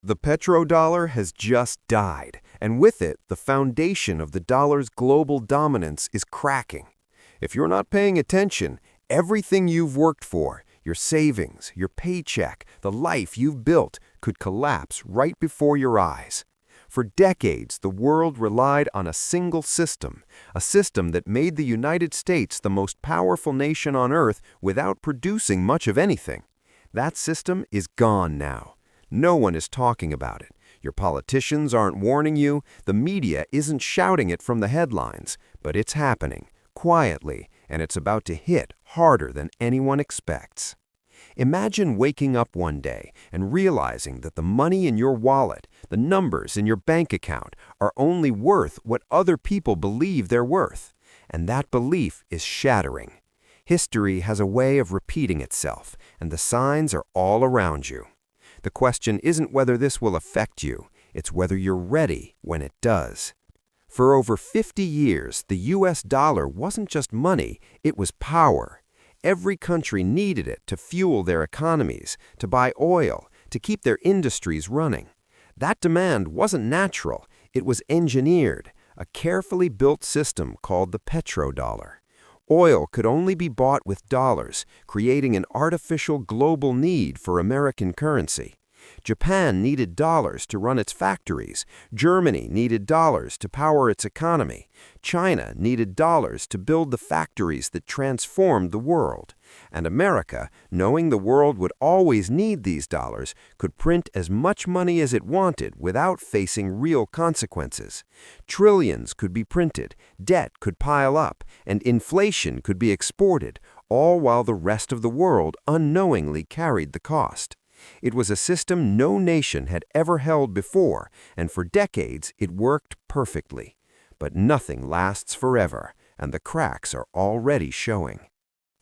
The petrodollar has just died, and with it, the foundation of the dollar's global dominance is cracking. If you're not paying attention, everything you've worked for, your savings, your paycheck, the life you've built, could collapse right before your eyes. For decades, the world relied on a single system, a system that made the United States the most powerful nation on earth without producing much of anything. That system is gone now. No one is talking about it. Your politicians aren't warning you. The media isn't shouting it from the headlines. But it's happening, quietly, and it's about to hit harder than anyone expects. Imagine waking up one day and realizing that the money in your wallet, the numbers in your bank account, are only worth what other people believe they're worth. And that belief is shattering. History has a way of repeating itself, and the signs are all around you. The question isn't whether this will affect you, it's whether you're ready when it does. For over 50 years, the US dollar wasn't just money, it was power. Every country needed it to fuel their economies, to buy oil, to keep their industries running. That demand wasn't natural, it was engineered, a carefully built system called the petrodollar. Oil could only be bought with dollars, creating an artificial global need for American currency. Japan needed dollars to run its factories. Germany needed dollars to power its economy. China needed dollars to build the factories that transformed the world. And America, knowing the world would always need these dollars, could print as much money as it wanted without facing real consequences. Trillions could be printed, debt could pile up, and inflation could be exported, all while the rest of the world unknowingly carried the cost. It was a system no nation had ever held before, and for decades it worked perfectly. But nothing lasts forever, and the cracks are already showing.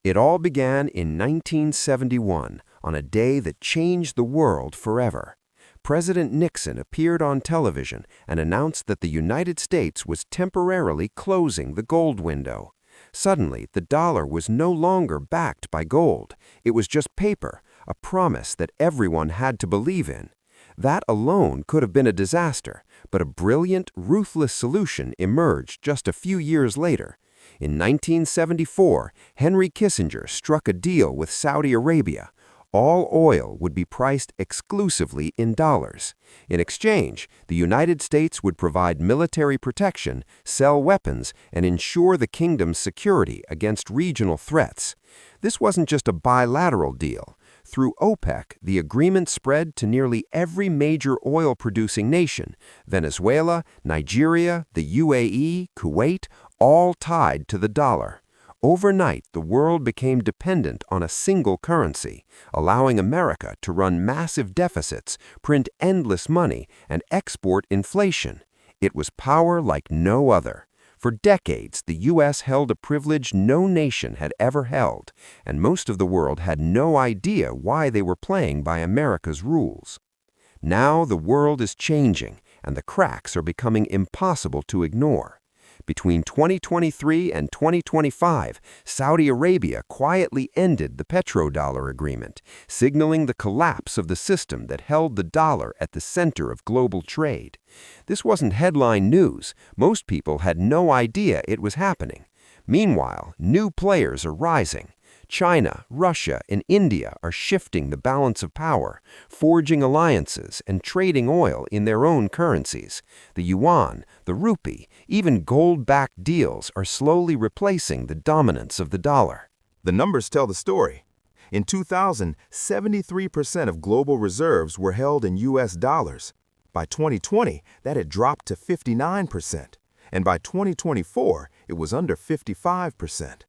It all began in 1971, on a day that changed the world forever. President Nixon appeared on television and announced that the United States was temporarily closing the gold window. Suddenly, the dollar was no longer backed by gold. It was just paper, a promise that everyone had to believe in. That alone could have been a disaster, but a brilliant, ruthless solution emerged just a few years later. In 1974, Henry Kissinger struck a deal with Saudi Arabia. All oil would be priced exclusively in dollars. In exchange, the United States would provide military protection, sell weapons, and ensure the kingdom's security against regional threats. This wasn't just a bilateral deal. Through OPEC, the agreement spread to nearly every major oil-producing nation: Venezuela, Nigeria, the UAE, Kuwait, all tied to the dollar. Overnight, the world became dependent on a single currency, allowing America to run massive deficits, print endless money, and export inflation. It was power like no other. For decades, the U.S. held a privilege no nation had ever held, and most of the world had no idea why they were playing by America's rules. Now the world is changing, and the cracks are becoming impossible to ignore. Between 2023 and 2025, Saudi Arabia quietly ended the petrodollar agreement, signaling the collapse of the system that held the dollar at the center of global trade. This wasn't headline news. Most people had no idea it was happening. Meanwhile, new players are rising. China, Russia, and India are shifting the balance of power, forging alliances and trading oil in their own currencies. The yuan, the rupee, even gold-backed deals are slowly replacing the dominance of the dollar. The numbers tell the story. In 2000, 73% of global reserves were held in U.S. dollars. By 2020, that had dropped to 59%, and by 2024, it was under 55%.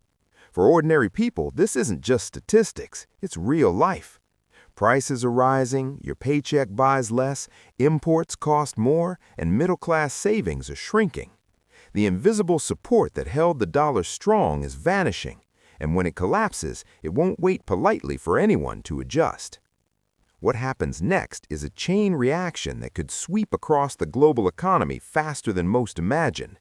For ordinary people, this isn't just statistics, it's real life. Prices are rising, your paycheck buys less, imports cost more, and middle-class savings are shrinking. The invisible support that held the dollar strong is vanishing, and when it collapses, it won't wait politely for anyone to adjust. What happens next is a chain reaction that could sweep across the global economy faster than most imagine.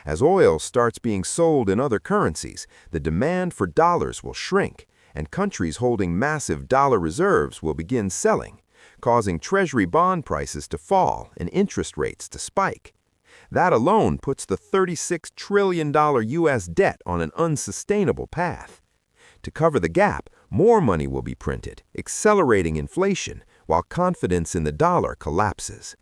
As oil starts being sold in other currencies, the demand for dollars will shrink, and countries holding massive dollar reserves will begin selling. causing Treasury bond prices to fall and interest rates to spike. That alone puts the $36 trillion U.S. debt on an unsustainable path. To cover the gap, more money will be printed, accelerating inflation, while confidence in the dollar collapses.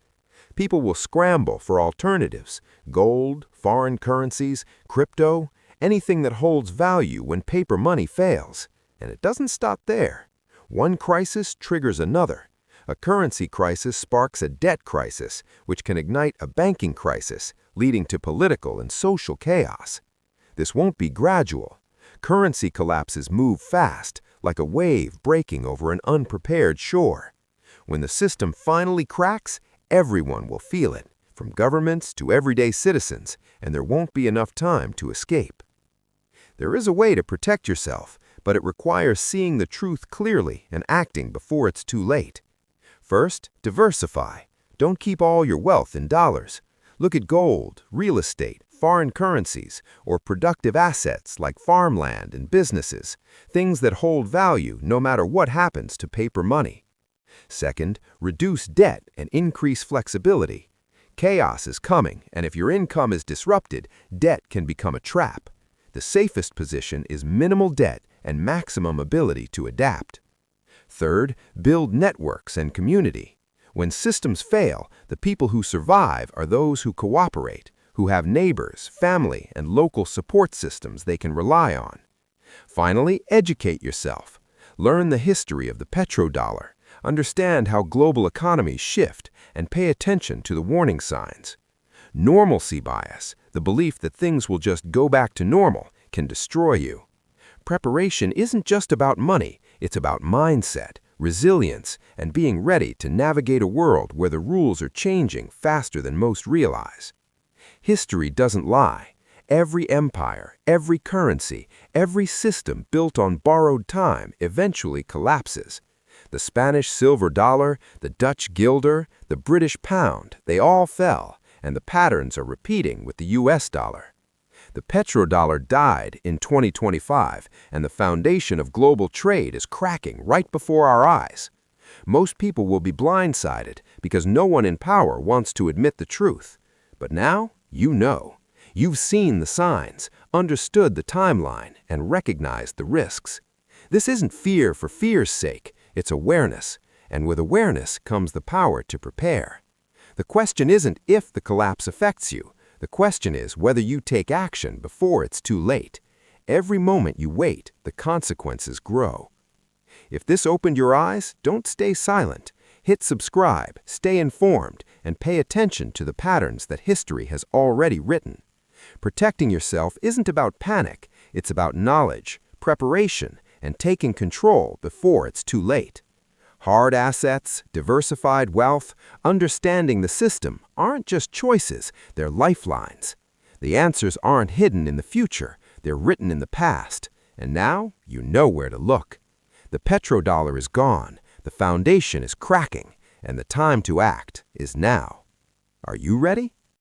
People will scramble for alternatives: gold, foreign currencies, crypto, anything that holds value when paper money fails. And it doesn't stop there. One crisis triggers another. A currency crisis sparks a debt crisis, which can ignite a banking crisis, leading to political and social chaos. This won't be gradual. Currency collapses move fast, like a wave breaking over an unprepared shore. When the system finally cracks, everyone will feel it, from governments to everyday citizens, and there won't be enough time to escape. There is a way to protect yourself, but it requires seeing the truth clearly and acting before it's too late. First, diversify. Don't keep all your wealth in dollars. Look at gold, real estate, foreign currencies, or productive assets like farmland and businesses, things that hold value no matter what happens to paper money. Second, reduce debt and increase flexibility. Chaos is coming, and if your income is disrupted, debt can become a trap. The safest position is minimal debt and maximum ability to adapt. Third, build networks and community. When systems fail, the people who survive are those who cooperate, who have neighbors, family, and local support systems they can rely on. Finally, educate yourself. Learn the history of the petrodollar. Understand how global economies shift, and pay attention to the warning signs. Normalcy bias, the belief that things will just go back to normal, can destroy you. Preparation isn't just about money, it's about mindset, resilience, and being ready to navigate a world where the rules are changing faster than most realize. History doesn't lie. Every empire, every currency, every system built on borrowed time eventually collapses. The Spanish silver dollar, the Dutch guilder, the British pound, they all fell, and the patterns are repeating with the US dollar. The petrodollar died in 2025, and the foundation of global trade is cracking right before our eyes. Most people will be blindsided because no one in power wants to admit the truth. But now, you know. You've seen the signs, understood the timeline, and recognized the risks. This isn't fear for fear's sake, it's awareness, and with awareness comes the power to prepare. The question isn't if the collapse affects you. The question is whether you take action before it's too late. Every moment you wait, the consequences grow. If this opened your eyes, don't stay silent. Hit subscribe, stay informed, and pay attention to the patterns that history has already written. Protecting yourself isn't about panic, it's about knowledge, preparation, and taking control before it's too late. Hard assets, diversified wealth, understanding the system aren't just choices, they're lifelines. The answers aren't hidden in the future, they're written in the past. And now, you know where to look. The petrodollar is gone, the foundation is cracking, and the time to act is now. Are you ready?